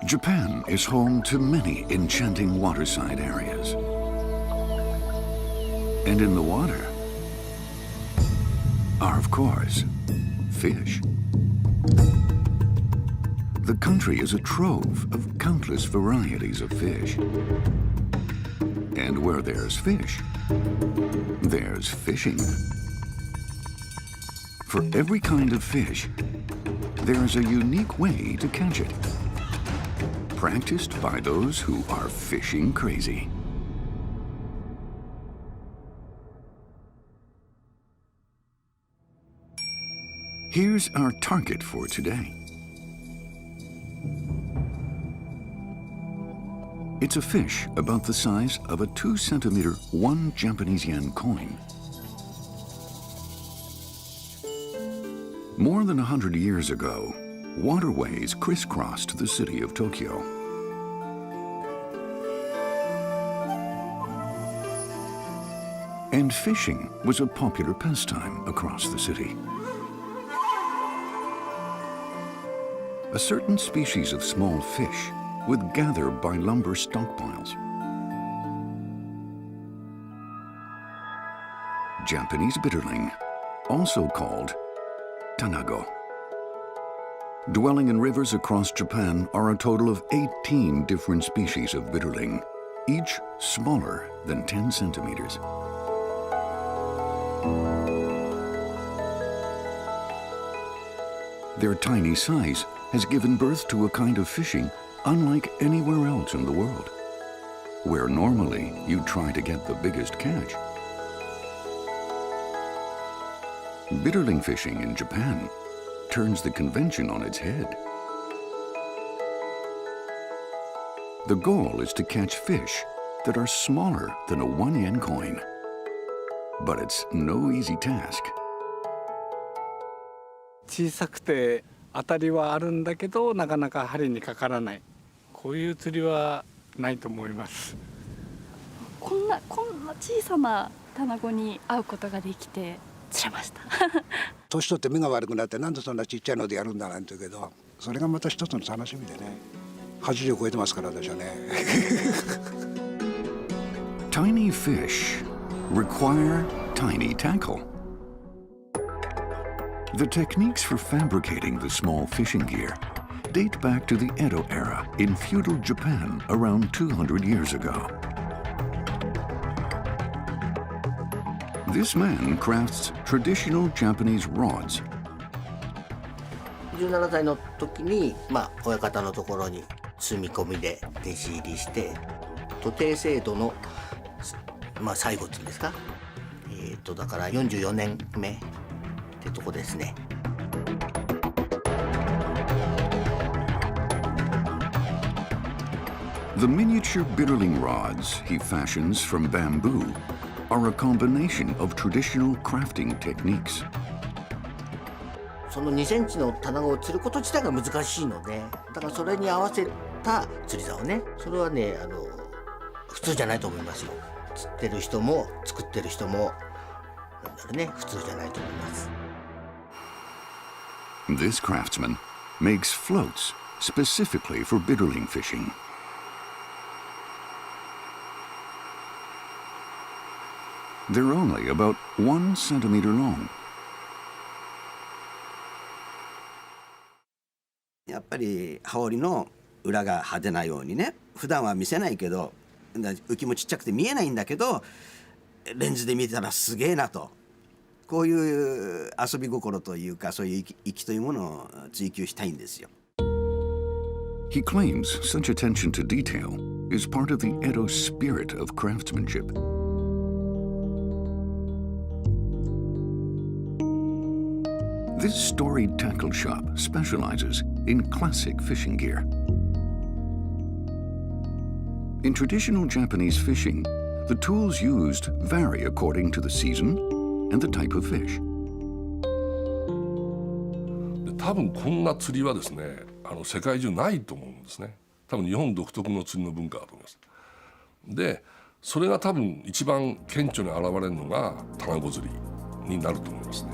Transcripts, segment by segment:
Japan is home to many enchanting waterside areas. And in the water are, of course, fish. The country is a trove of countless varieties of fish. And where there's fish, there's fishing. For every kind of fish, there's a unique way to catch it, practiced by those who are fishing crazy. Here's our target for today. It's a fish about the size of a 2-centimeter 1 Japanese yen coin. More than 100 years ago, waterways crisscrossed the city of Tokyo. And fishing was a popular pastime across the city. A certain species of small fish would gather by lumber stockpiles. Japanese bitterling, also called tanago. Dwelling in rivers across Japan are a total of 18 different species of bitterling, each smaller than 10 centimeters. Their tiny size has given birth to a kind of fishing unlike anywhere else in the world, where normally you try to get the biggest catch. Bitterling fishing in Japan turns the convention on its head. The goal is to catch fish that are smaller than a 1 yen coin. But it's no easy task. 小さくて当たりはあるんだけど、なかなか針にかからない。こういう釣りはないと思います。こんな小さなタナゴに会うことができて釣れました。年取って目が悪くなってなんでそんなちっちゃいのでやるんだなんて言うけど、それがまた一つの楽しみでね。80超えてますから私はね。Tiny fish require tiny tackle. The techniques for fabricating the small fishing gear date back to the Edo era in feudal Japan around 200 years ago. This man crafts traditional Japanese rods. 17歳の時に、親方のところに住み込みで弟子入りして、徒弟制度の、最後っていうんですか、だから44年目ってとこですね。The miniature bitterling rods he fashions from bamboo are a combination of traditional crafting techniques. その2センチの卵を釣ること自体が難しいので、だからそれに合わせた釣り竿ね、それはね、普通じゃないと思いますよ。釣ってる人も作ってる人も普通じゃないと思います。This craftsman makes floats specifically for bitterling fishing. They're only about 1 centimeter long. やっぱり羽織の裏が派手なようにね、普段は見せないけど、浮きもちっちゃくて見えないんだけど、レンズで見たらすげえなと、こういう遊び心というか、そういう粋というものを追求したいんですよ。He claims such attention to detail is part of the Edo spirit of craftsmanship. This storied tackle shop specializes in classic fishing gear. In traditional Japanese fishing, the tools used vary according to the season and the type of fish. 多分こんな釣りはですね、世界中ないと思うんですね。多分日本独特の釣りの文化だと思います。で、それが多分一番顕著に現れるのが卵釣りになると思いますね。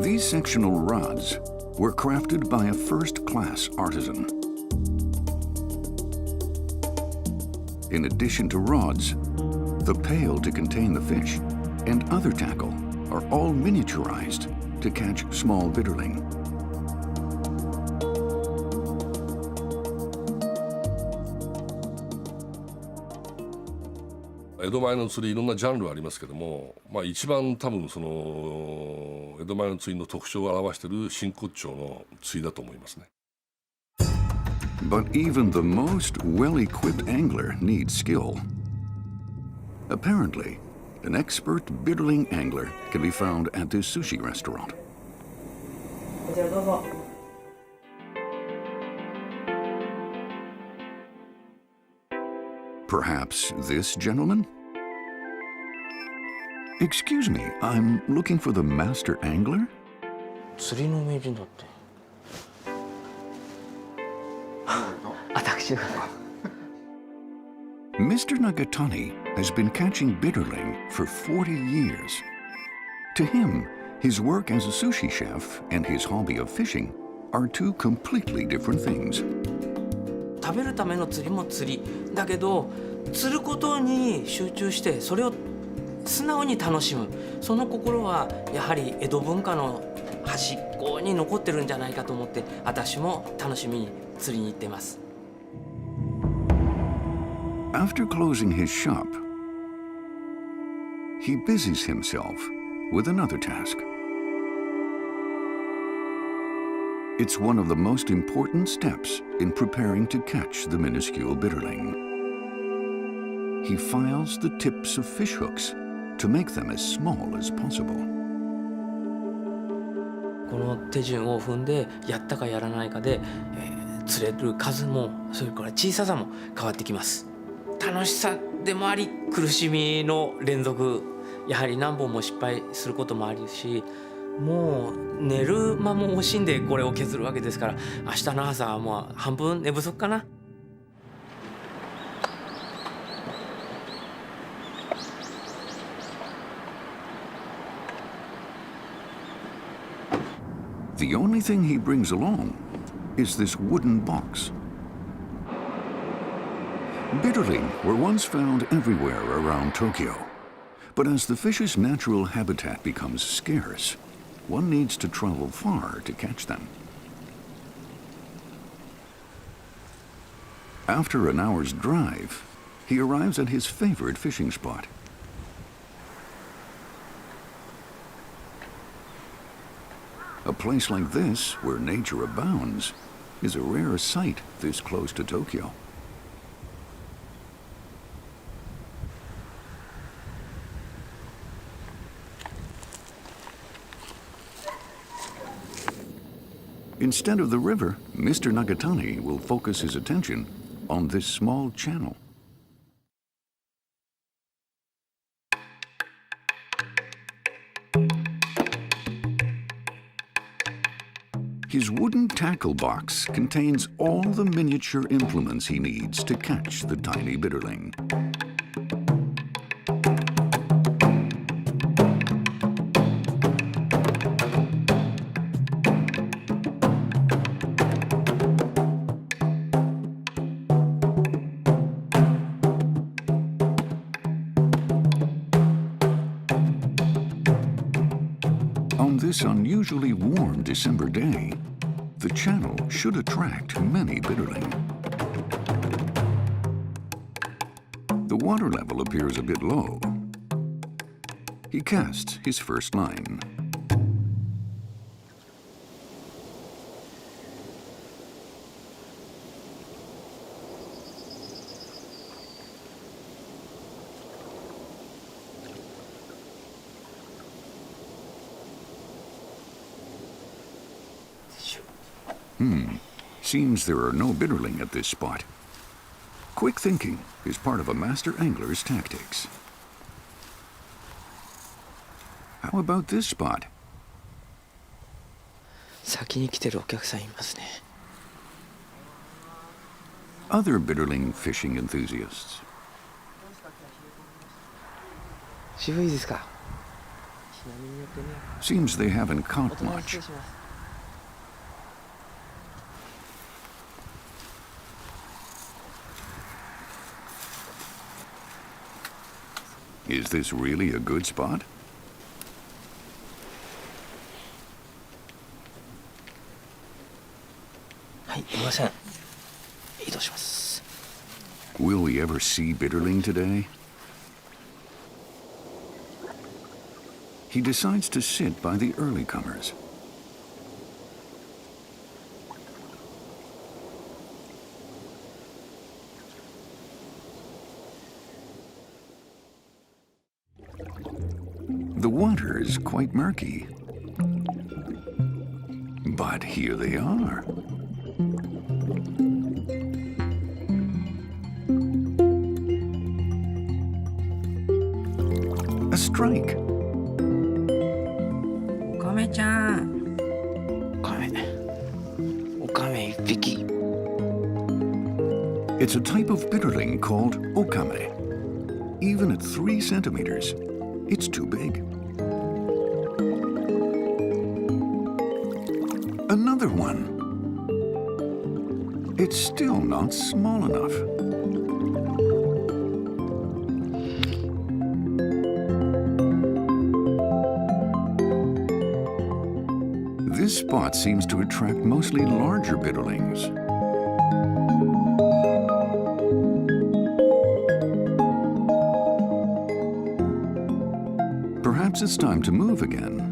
These sectional rods were crafted by a first-class artisan. In addition to rods, the pail to contain the fish and other tackle are all miniaturized to catch small bitterling.江戸前の釣りいろんなジャンルありますけども、一番多分その江戸前の釣りの特徴を表している真骨頂の釣りだと思いますね。But even the most well-equipped angler needs skill. Apparently, an expert bitterling angler can be found at this sushi restaurant. こちらどうぞ。Perhaps this gentleman? Excuse me, I'm looking for the master angler? 釣りの名人だって。私が。Mr. Nagatani has been catching bitterling for 40 years. To him, his work as a sushi chef and his hobby of fishing are two completely different things. 食べるための釣りも釣りだけど、釣ることに集中してそれを素直に楽しむ、その心はやはり江戸文化の端っこに残ってるんじゃないかと思って、私も楽しみに釣りに行ってます。After closing his shop, he busies himself with another task. It's one of the most important steps in preparing to catch the minuscule bitterling. He files the tips of fish hooks to make them as small as possible. この手順を踏んでやったかやらないかで、釣れる数もそれから小ささも変わってきます。楽しさでもあり苦しみの連続、やはり何本も失敗することもあるし、もう寝る間も惜しんでこれを削るわけですから、明日の朝はもう半分寝不足かな。The only thing he brings along is this wooden box. Bitterling were once found everywhere around Tokyo, but as the fish's natural habitat becomes scarce, one needs to travel far to catch them. After an hour's drive, he arrives at his favorite fishing spot. A place like this, where nature abounds, is a rare sight this close to Tokyo. Instead of the river, Mr. Nagatani will focus his attention on this small channel. His wooden tackle box contains all the miniature implements he needs to catch the tiny bitterling. On this unusually warm December day, the channel should attract many bitterling. The water level appears a bit low. He casts his first line. Seems there are no bitterling at this spot. Quick thinking is part of a master angler's tactics. How about this spot? 先に来てるお客さんいますね。Other bitterling fishing enthusiasts. 渋いですか。Seems they haven't 大 caught 人に much. 失礼します。 Is this really a good spot? はい、いません。移動します。 Will we ever see Bitterling today? He decides to sit by the early comers. The water is quite murky. But here they are. A strike. オカメちゃん。オカメ。オカメ一匹。 It's a type of bitterling called okame. Even at 3 centimeters, it's too big. Another one. It's still not small enough. This spot seems to attract mostly larger bitterlings. Perhaps it's time to move again.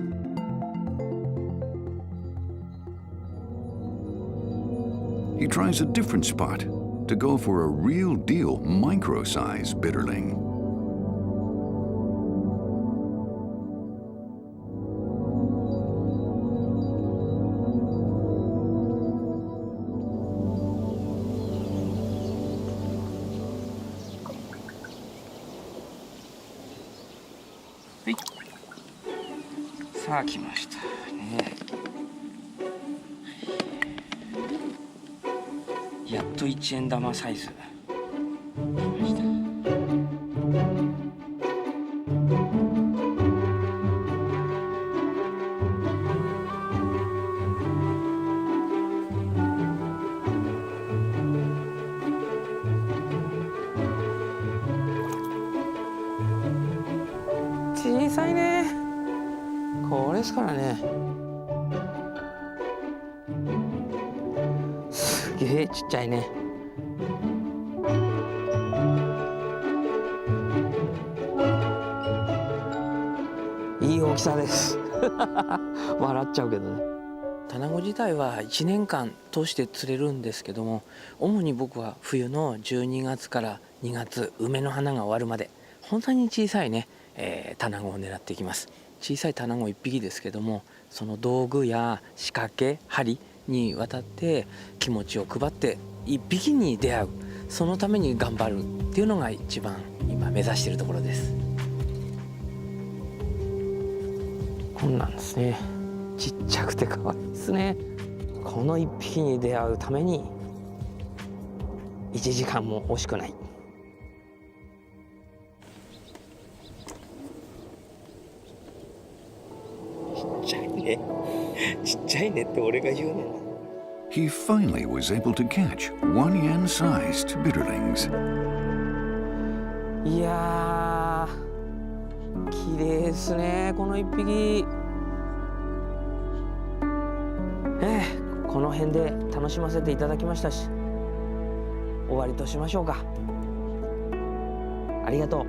He tries a different spot to go for a real deal micro-size bitterling. Hey. さあ来ましたね。やっと1円玉サイズ。来ました。小さいね。これですからね。すげえちっちゃいね。いい大きさです。笑っちゃうけどね。タナゴ自体は1年間通して釣れるんですけども、主に僕は冬の12月から2月、梅の花が終わるまで本当に小さいね、タナゴを狙っていきます。小さいタナゴ1匹ですけども、その道具や仕掛け、針にわたって気持ちを配って1匹に出会う、そのために頑張るっていうのが一番今目指しているところです。こんなんですね。ちっちゃくて可愛いですね。この1匹に出会うために1時間も惜しくない。ちっちゃいね。ちっちゃいねって俺が言うの。He finally was able to catch 1 yen-sized bitterlings. いやー、綺麗ですね、この1匹。この辺で楽しませていただきましたし、終わりとしましょうか。ありがとう。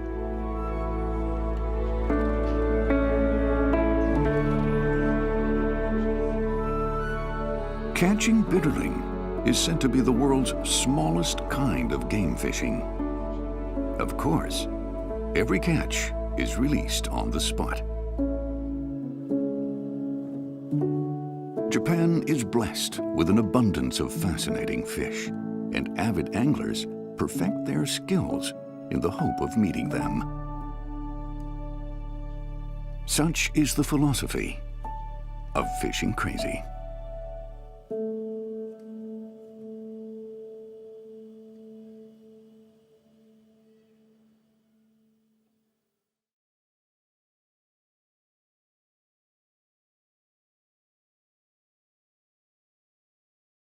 Catching bitterling is said to be the world's smallest kind of game fishing. Of course, every catch is released on the spot. Japan is blessed with an abundance of fascinating fish, and avid anglers perfect their skills in the hope of meeting them. Such is the philosophy of fishing crazy.